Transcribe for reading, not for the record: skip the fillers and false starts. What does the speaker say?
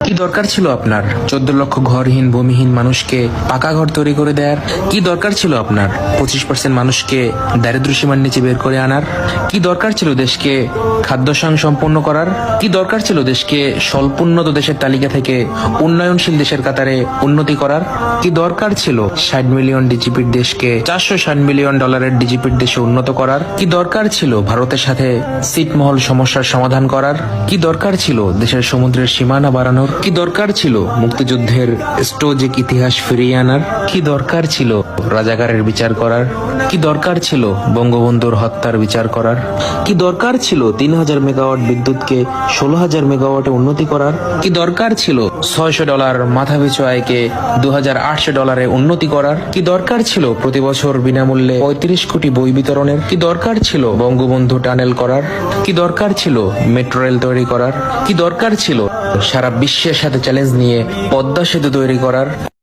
কি দরকার ছিল আপনার 14 লক্ষ ঘরহীন ভূমিহীন মানুষকে পাকা ঘর তৈরি করে দেওয়ার? কি দরকার ছিল আপনার 25% মানুষকে দারিদ্র সীমার নিচে বের করে আনার? কি দরকার ছিল দেশকে খাদ্যসংকট সম্পন্ন করার? কি দরকার ছিল দেশকে স্বল্পোন্নত দেশের তালিকা থেকে উন্নয়নশীল দেশের কাতারে উন্নতি করার? কি দরকার ছিল 60 মিলিয়ন ডিজিপির দেশকে 460 মিলিয়ন ডলারের ডিজিপির দেশে উন্নত করার? কি দরকার ছিল ভারতের সাথে ছিটমহল সমস্যার সমাধান করার? কি দরকার ছিল দেশের সমুদ্রের সীমানা বাড়ানোর? কি দরকার ছিল মুক্তিযুদ্ধের স্টোজিক ইতিহাস ফিরিয়ে আনার? কি দরকার ছিল রাজাকারের বিচার করার? কি দরকার ছিল বঙ্গবন্ধুর হত্যার বিচার করার? কি দরকার ছিল 3000 মেগাওয়াট বিদ্যুৎকে 16,000 মেগাওয়াটে উন্নতি করার? কি দরকার ছিল $600 মাথাপিছু আয়কে 2800 ডলারে উন্নতি করার? কি দরকার ছিল প্রতি বছর বিনামূল্যে 35 কোটি বই বিতরণের? কি দরকার ছিল বঙ্গবন্ধু টানেল করার? কি দরকার ছিল মেট্রো রেল তৈরি করার? কি দরকার ছিল সারা বিশ্বের সাথে চ্যালেঞ্জ নিয়ে পদ্মা সেতু তৈরি করার?